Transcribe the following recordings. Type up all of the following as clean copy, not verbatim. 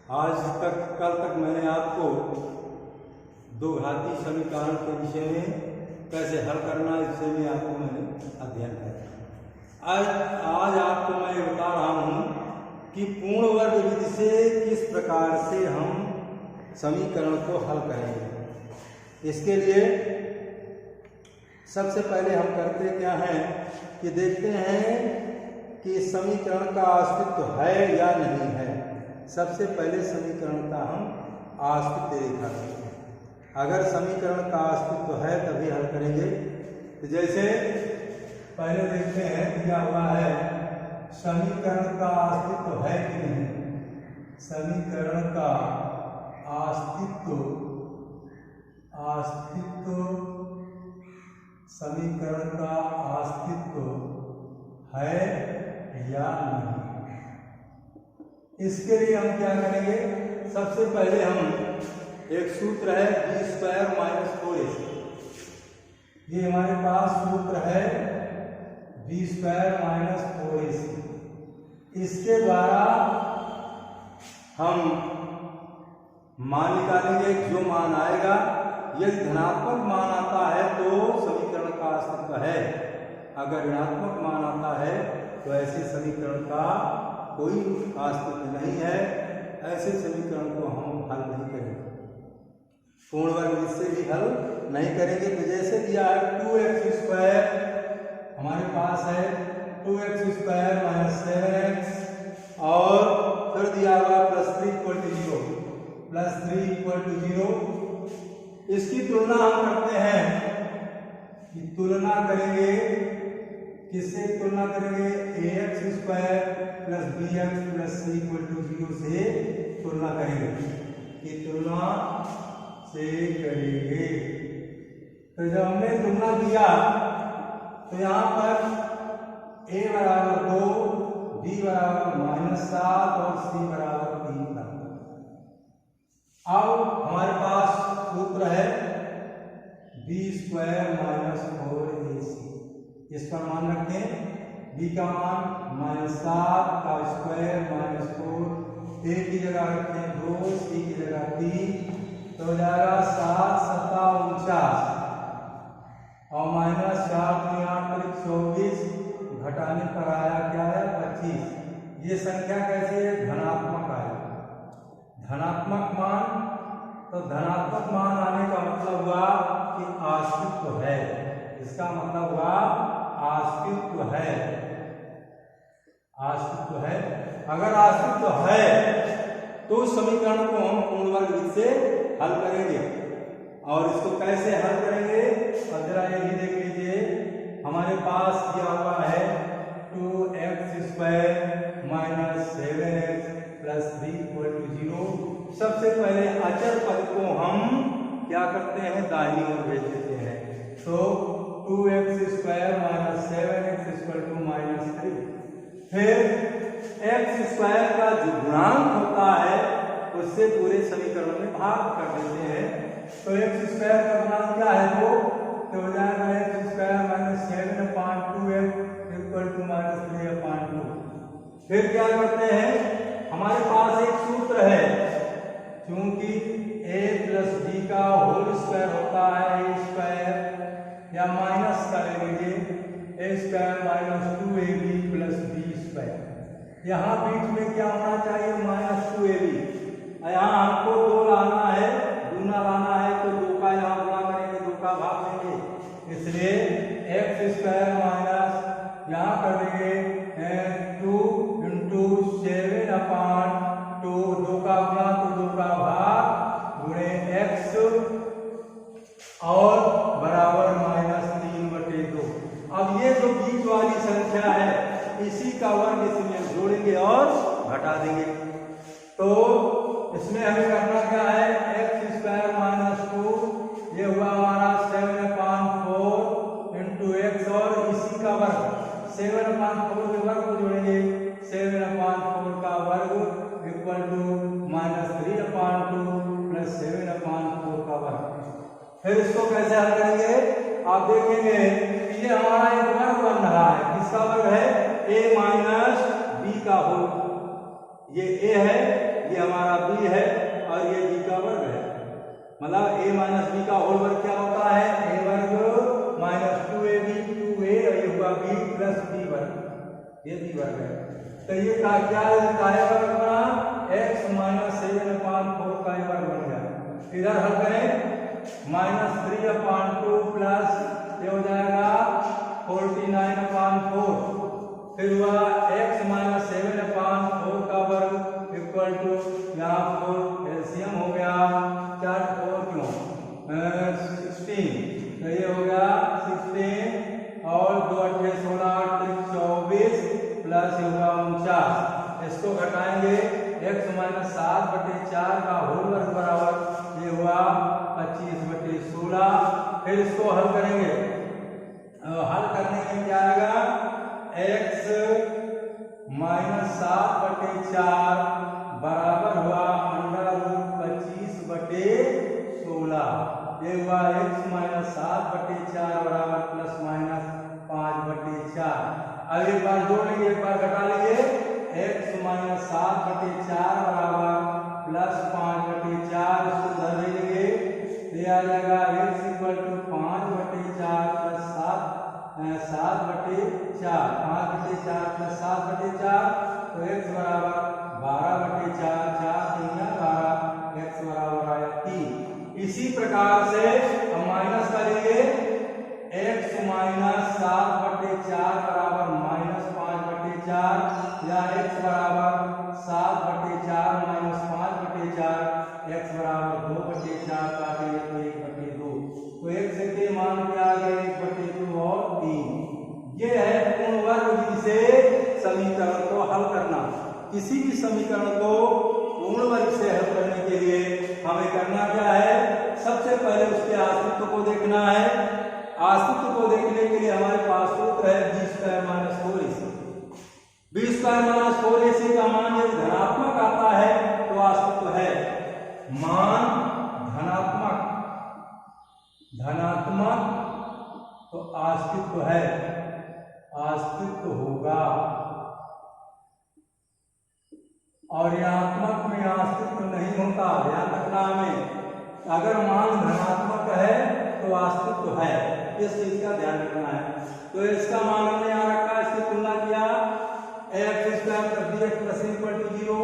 कल तक मैंने आपको दो घातीय समीकरण के विषय में कैसे हल करना इस विषय में आपको मैंने अध्ययन किया। आज आपको मैं बता रहा हूँ कि पूर्ण वर्ग विधि से किस प्रकार से हम समीकरण को हल करेंगे। इसके लिए सबसे पहले हम करते क्या हैं कि देखते हैं कि समीकरण का अस्तित्व है या नहीं है। सबसे पहले समीकरण का हम अस्तित्व देखा करते हैं। अगर समीकरण का अस्तित्व है तभी हल करेंगे। तो जैसे पहले देखते हैं दिया हुआ है समीकरण का अस्तित्व है कि नहीं। समीकरण का अस्तित्व समीकरण का अस्तित्व है या नहीं। इसके लिए हम क्या करेंगे, सबसे पहले हम एक सूत्र है b² - 4ac। ये हमारे पास सूत्र है b² - 4ac। इसके द्वारा हम मान निकालेंगे। जो मान आएगा यदि धनात्मक मान आता है तो समीकरण का अस्तित्व है, अगर ऋणात्मक मान आता है तो ऐसे समीकरण का कोई अस्तित्व नहीं है। ऐसे समीकरण को हम हल नहीं करेंगे, पूर्ण वर्ग विधि से भी हल नहीं करेंगे। तो जैसे दिया है 2x², हमारे पास है 2x² - 7x और फिर दिया हुआ +3 = 0। इसकी तुलना हम करते हैं कि तुलना करेंगे, किससे तुलना करेंगे, ax² + bx + c = 0 से तुलना करेंगे। कि तुलना से करेंगे। तो जब हमने तुलना किया तो यहाँ पर a = 2, b = -7 और c = 3 था। अब हमारे पास सूत्र है b² - 4ac। इस पर मान रखें, b का मान -7 का स्क्वायर -4, a की जगह रखें 2, c की जगह 3, तो हो जाएगा 7 × 7 = 49 और -4 × 8 = 24, घटाने पर आया क्या है 25। ये संख्या कैसी है, धनात्मक आएगा। धनात्मक मान, तो धनात्मक मान आने का मतलब हुआ कि अस्तित्व है। इसका मतलब हुआ अस्तित्व है। अस्तित्व है। अगर अस्तित्व है तो उस समीकरण को हम पूर्ण वर्ग विधि से हल करेंगे। और इसको कैसे हल करेंगे, और जरा ये भी देख लीजिए, हमारे पास दिया हुआ है 2x² - 7x + 3 = 0। सबसे पहले अचर पद को हम क्या करते हैं, दाहिनी ओर भेज देते हैं। तो 2x² - 7x = -3। फिर x² का जो गुणांक होता है उससे पूरे समीकरण में भाग कर देते हैं। तो x² का गुणांक क्या है, 2, तो हो जाएगा x² - 7/2x = -3/2। फिर क्या करते हैं, हमारे पास एक सूत्र है, क्योंकि a + b का होल स्क्वायर होता है a², या माइनस कर लीजिए a² - 2ab + b²। यहाँ बीच में क्या होना चाहिए, -2ab। यहाँ हमको 2 लाना है, दूना लाना है, तो 2 का यहाँ गुणा करेंगे, 2 का भाग लेंगे। इसलिए x² - यहाँ कर देंगे 2 × 7/2, 2 का गुणा तो 2 का भाग गुणे x और बराबर -3/2। अब ये जो बीच वाली संख्या है इसी का वर्ग इसमें जोड़ेंगे और घटा देंगे। तो इसमें हमें करना क्या है, x² - 2, ये हुआ हमारा 7/4 × x और इसी का वर्ग 7/4 के वर्ग को जोड़ेंगे। 7/4 का वर्ग = -3/2 + 7/4 का वर्ग। फिर इसको कैसे हल करेंगे, आप देखेंगे कि ये हमारा एक वर्ग बन रहा है। किसका वर्ग है, a - b का होल। ये a है, ये हमारा b मतलब a माइनस बी का होल वर्ग क्या होता है, a वर्ग माइनस 2ab 2a और ये हुआ b प्लस b वर्ग, ये b वर्ग है। तो ये का क्या वर्ग बना, x माइनस 7/4 का ये वर्ग बन गया। इधर हल करें माइनस 3/2 प्लस ये हो जाएगा 49/4, फिर हुआ x माइनस 7/4 का वर्ग इक्वल टू यहाँ 4 एलसीएम हो गया 4 4 क्यों 16, तो ये हो गया 16 और 2 8 16 24 प्लस ये होगा 49, इसको घटाएंगे x माइनस 7/4 का होल वर्ग बराबर ये हुआ 25/16। फिर इसको हल करेंगे, हल करने में क्या आएगा, x माइनस 7/4 बराबर हुआ √25/16, ये हुआ x माइनस 7/4 बराबर प्लस माइनस 5/4। अब एक बार जोड़ लेंगे, एक बार घटा लेंगे, x माइनस 7/4 बराबर प्लस 5/4, इसको उधर ले लेंगे, ये आ जाएगा x equal to 5/4 plus 7/4, 5/4 plus 7/4, तो x बराबर 12/4, 4 दूना 12, x बराबर आया 3। इसी प्रकार से हम माइनस करेंगे, x माइनस 7/4 बराबर माइनस 5/4 या x बराबर 7/4 माइनस 5/4, x बराबर 2/4 काटेंगे तो 1/2, तो x के मान क्या आ गए 1/2 और 3। ये है पूर्ण वर्ग विधि से समीकरण को हल करना। किसी भी समीकरण को पूर्ण वर्ग से हल करने के लिए हमें करना क्या है, सबसे पहले उसके अस्तित्व को देखना है। अस्तित्व को देखने के लिए हमारे पास सूत्र है b² minus 4ac। b² minus 4ac का मान यदि धनात्मक आता है तो अस्तित्व है, मान धनात्मक तो अस्तित्व है, अस्तित्व होगा, और ऋणात्मक में अस्तित्व नहीं होता। ध्यान रखना हमें, अगर मान धनात्मक है तो अस्तित्व है, इस चीज का ध्यान रखना है। तो इसका मान हमने यहाँ रखा, इसकी तुलना किया, x² + bx + c = 0,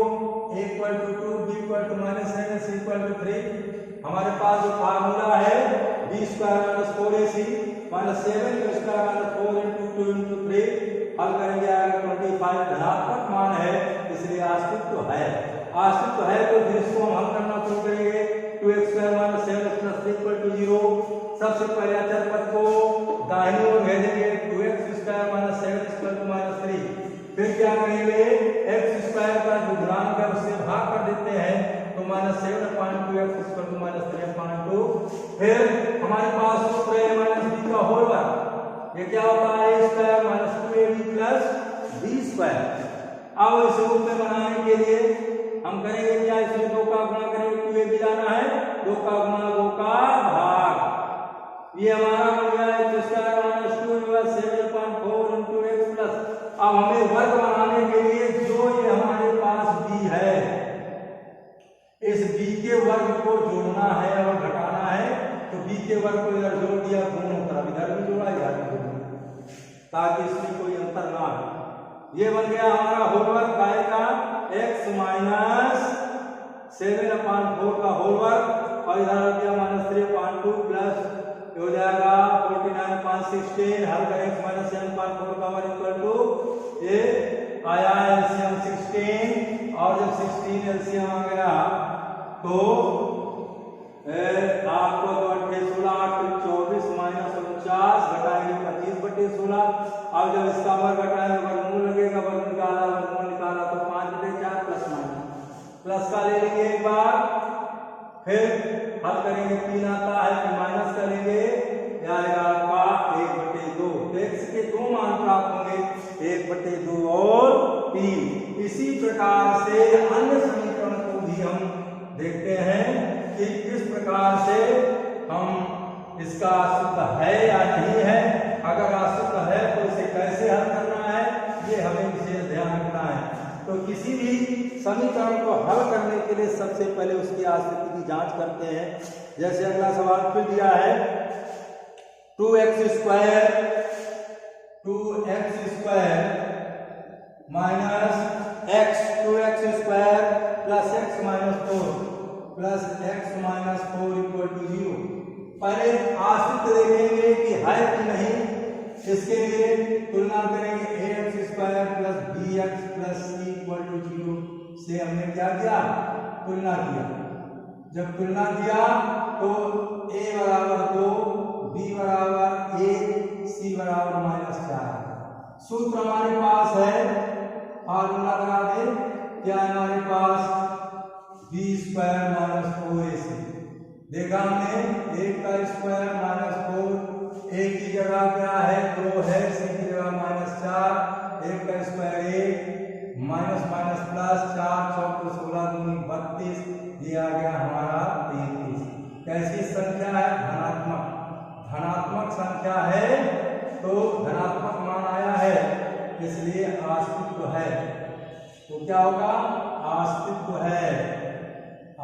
a = 2, b = -7, c = 3। हमारे पास जो फार्मूला है b² - 4ac - 7 * 4 × 2 × 3, हल करेंगे आएगा 25। धनात्मक मान है इसलिए अस्तित्व है, अस्तित्व है तो फिर इसको हम हल करना शुरू करेंगे। 2x² - 7x + 3 = 0। सबसे पहले अचर पद को दाहिनी ओर भेजेंगे, 2x² - 7x + -3। फिर क्या करेंगे, x² का जो गुणांक है उससे भाग कर देते हैं, तो -7/2x = -3/2। फिर हमारे पास सूत्र है -b का होल वर्ग, ये क्या होता है a² - 2ab + b²। अब इस रूप में बनाने के लिए हम करेंगे क्या, इसमें 2 का गुणा करेंगे, 2ab लाना है, 2 का गुणा 2 का भाग, ये हमारा बन गया x² - 2 7/4 × x प्लस। अब हमें वर्ग बनाने के लिए जो ये हमारे पास b है, इस b के वर्ग को जोड़ना है और घटाना है, तो b के वर्ग को इधर जोड़ दिया, दोनों तरफ इधर भी जोड़ा इधर भी जोड़ा, ताकि इसमें कोई अंतर ना आए। ये बन गया हमारा होल वर्ग काय का, x माइनस 7/4 का होल वर्ग, और इधर हो गया -3/2 प्लस हो जाएगा 49/16। हल करें x माइनस 7/4 का वर्ग इक्वल टू ये आया एलसीएम 16, और जब 16 एलसीएम आ गया तो आपको 2 8 16 8 24 -49 घटाएंगे 25/16। अब जब इसका वर्ग घटाएंगे वर्गमूल लगेगा, वर्ग निकाला तो 5/4 प्लस माइनस प्लस का ले लेंगे एक बार, फिर हल करेंगे 3 आता है, फिर माइनस करेंगे, यह आएगा आपका 1/2। x के 2 मान प्राप्त होंगे, 1/2 और 3। इसी प्रकार से अन्य समीकरण को भी हम देखते हैं कि किस प्रकार से हम इसका अस्तित्व है या नहीं है। अगर अस्तित्व है तो इसे कैसे हल करना है, ये हमें विशेष ध्यान रखना है। तो किसी भी समीकरण को हल करने के लिए सबसे पहले उसकी आस्तित्व की जांच करते हैं। जैसे अगला सवाल फिर दिया है 2x square minus x 2x square plus x minus 4 equal to 0। पहले आस्तित्व देखेंगे कि है कि नहीं, इसके लिए तुलना करेंगे ax square plus bx plus c equal to 0 से हमने क्या किया, तुलना किया। जब तुलना किया तो a बराबर 2, b बराबर 1, c बराबर -4। सूत्र हमारे पास है, फार्मूला लगा दें, क्या हमारे पास b स्क्वायर माइनस 4ac। देखा हमने 1 का स्क्वायर माइनस 4, a की जगह क्या है 2 है, c की जगह -4, 1 का स्क्वायर 1 माइनस माइनस प्लस 4 चौक 16 दूनी 32, ये आ गया हमारा 33। कैसी संख्या है, धनात्मक संख्या है, तो धनात्मक मान आया है, इसलिए अस्तित्व है। तो क्या होगा, अस्तित्व है,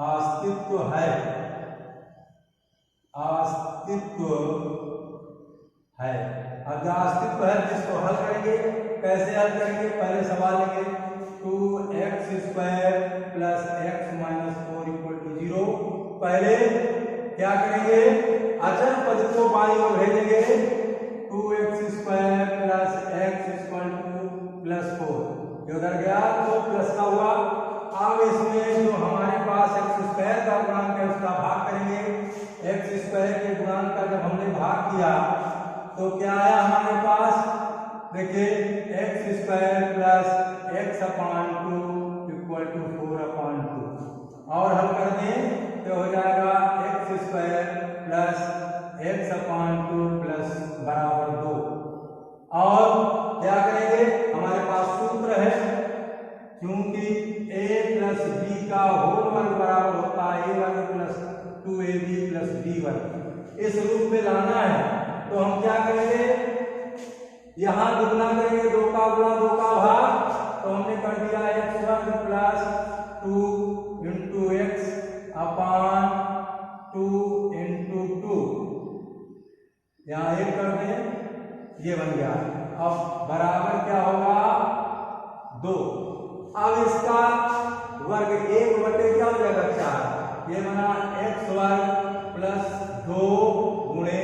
अस्तित्व है, अस्तित्व है। अब अस्तित्व है जिसको हल करेंगे, कैसे हल करेंगे, पहले सवाल लेंगे 2x square plus x minus 4 equal to 0। पहले क्या करेंगे, अचर पद को बाईं ओर भेजेंगे, 2x square plus x equal two plus 4, ये उधर गया तो प्लस का हुआ। अब इसमें जो हमारे पास x स्क्वायर का गुणांक है उसका भाग करेंगे। x स्क्वायर के गुणांक का जब हमने भाग किया तो क्या आया हमारे पास, देखिए x square plus x upon 2 equal to 4 upon 2, और हल कर दें तो हो जाएगा x square plus x upon 2 plus बराबर 2। और क्या करेंगे, हमारे पास सूत्र है, क्योंकि a प्लस b का होल वर्ग बराबर होता है a वर्ग प्लस 2ab प्लस b वर्ग, इस रूप में लाना है। तो हम क्या करेंगे, यहाँ दुगना करेंगे, 2 का गुणा 2 का भाग, तो हमने कर दिया x वर्ग प्लस 2 इंटू एक्स अपान 2 इंटू 2, यहाँ 1 कर दें, ये बन गया। अब बराबर क्या होगा 2। अब इसका वर्ग 1 बटे क्या हो जाएगा 4, ये बना x वर्ग प्लस 2 गुणे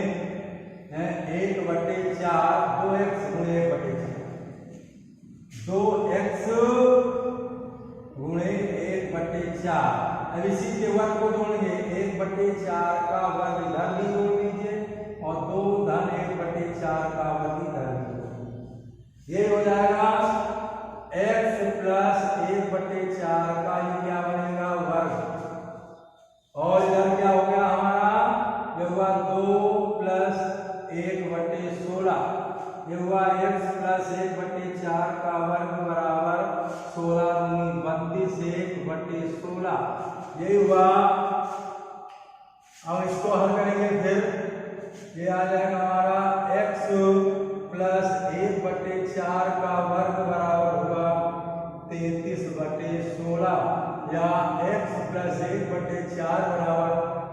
1 बटे 4, 2x गुणे 1 बटे 4, 2x गुणे 1 बटे 4। अब इसी के वर्ग को जोड़ेंगे, 1 बटे 4 का वर्ग इधर भी जोड़ लीजिए और 2 धन 1 बटे 4 का वर्ग इधर भी जोड़ लीजिए, ये हो जाएगा x प्लस 1 बटे 4 का ये क्या बनेगा वर्ग, और इधर क्या हो गया हमारा, ये हुआ 2 प्लस 1 बटे 16, ये हुआ x प्लस 1 बटे 4 का वर्ग बराबर 16 दूनी 32, 1 बटे 16, ये हुआ। अब इसको हल करेंगे, फिर ये आ जाएगा हमारा x प्लस 1 बटे 4 का वर्ग बराबर होगा 33 बटे 16, या x प्लस 1 बटे 4 बराबर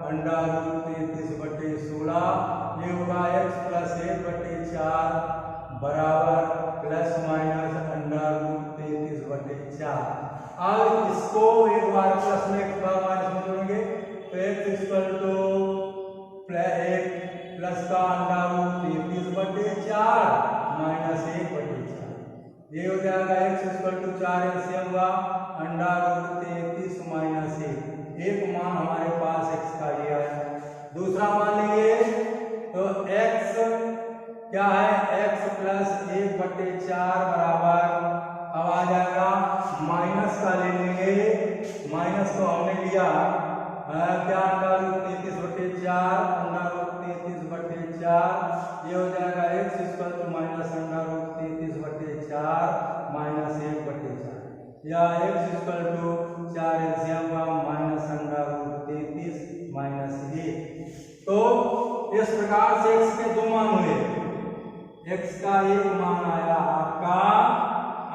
अंडा रूट 33 बटे 16, ये होगा x प्लस 1 बटे 4 बराबर प्लस माइनस अंडा रूट 33 बटे 4। अब इसको एक बार प्लस में एक बार माइनस में जोड़ेंगे तो x इक्वल टू प्लस का अंडा रूट 33 बटे 4 माइनस 1 बटे 4, ये हो जाएगा x इक्वल टू 4 एलसीएम हुआ अंडा रूट 33 माइनस 1, एक मान हमारे पास x का ये आया। दूसरा मान लेंगे तो x क्या है, x प्लस 1 बटे 4 बराबर, अब आ जाएगा माइनस का ले लेंगे, माइनस को हमने लिया क्या अंडा रूट 33 बटे 4, अंडा रूट 33 बटे 4, ये हो जाएगा x equal to minus under root 33 बटे 4 माइनस 1 बटे 4, या x equal to 4 LCM minus under root 33 minus 1। तो इस प्रकार से x के 2 मान हुए, x का एक मान आया आपका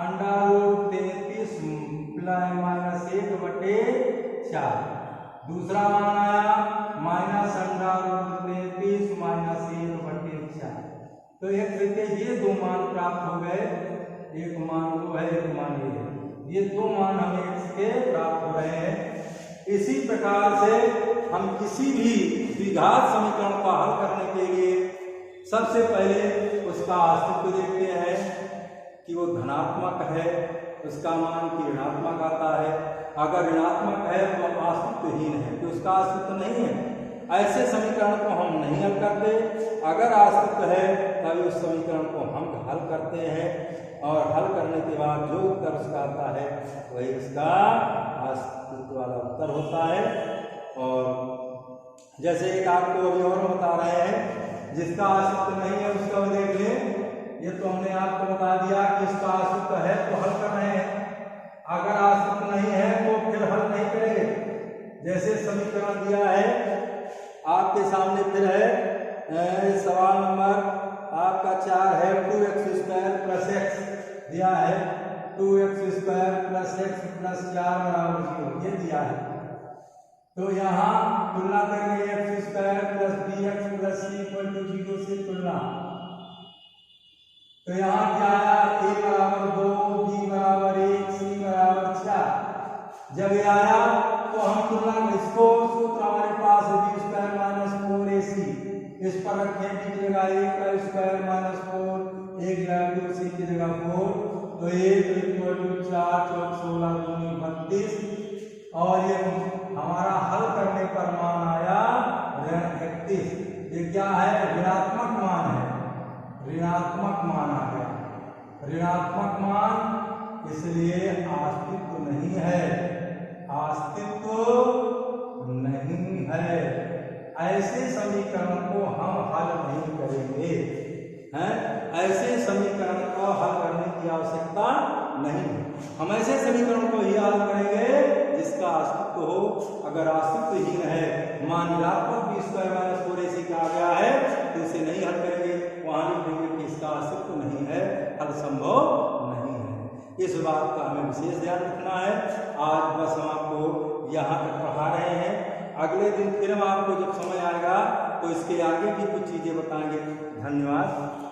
अंडा रूट 33 प्लस माइनस 4। दूसरा मान आया माइनस अंडर रूट 30 माइनस 1/4। तो एक तरीके ये दो मान प्राप्त हो गए, एक मान वो है, एक मान ये है। ये दो मान हमें x के प्राप्त हो रहे हैं। इसी प्रकार से हम किसी भी द्विघात समीकरण को हल करने के लिए सबसे पहले उसका अस्तित्व देखते हैं कि वो धनात्मक है, उसका मान कि ऋणात्मक आता है। अगर ऋणात्मक है तो अस्तित्वहीन है, तो उसका अस्तित्व नहीं है, ऐसे समीकरण को हम नहीं हल करते। अगर अस्तित्व है तभी उस समीकरण को हम हल करते हैं, और हल करने के बाद जो उत्तर उसका आता है वही उसका अस्तित्व वाला उत्तर होता है। और जैसे एक आपको अभी और बता रहे हैं, जिसका अस्तित्व नहीं है उसका वो देख लें। ये तो हमने आपको बता दिया कि इसका अस्तित्व है तो हल कर रहे हैं, अगर अस्तित्व नहीं है तो फिर हल नहीं करेंगे। जैसे समीकरण दिया है आपके सामने, फिर है सवाल नंबर आपका 4 है 2x² प्लस x दिया है, 2x² प्लस x प्लस 4 बराबर 0 ये दिया है। तो यहाँ तुलना करेंगे x² plus bx plus c equal to 0 से तुलना। तो यहाँ क्या आया, a बराबर 2, b बराबर 1, c बराबर 4। जब ये आया तो हम तुलना, इसको सूत्र हमारे पास है b² माइनस 4ac, इस पर रखें b की जगह 1 का स्क्वायर माइनस 4, 1 लगा c की जगह 4, तो 1 इक्वल टू 4 चौक 16 दूनी 32, और ये हमारा हल करने पर मान आया ऋण 31। ये क्या है, ऋणात्मक मान है, ऋणात्मक मान आ गया, ऋणात्मक मान, इसलिए अस्तित्व नहीं है, अस्तित्व नहीं है। ऐसे समीकरण को हम हल नहीं करेंगे, हैं? ऐसे समीकरण को हल करने की आवश्यकता नहीं, हम ऐसे समीकरण को ही हल करेंगे जिसका अस्तित्व हो। अगर अस्तित्वहीन है, मान ऋणात्मक b² माइनस 4ac का आ गया है, तो इसे नहीं हल करेंगे, वहां लिखेंगे कि इसका अस्तित्व नहीं है, हल संभव नहीं है। इस बात का हमें विशेष ध्यान रखना है। आज बस हम आपको यहाँ तक पढ़ा रहे हैं, अगले दिन फिर हम आपको जब समय आएगा तो इसके आगे भी कुछ चीजें बताएंगे। धन्यवाद।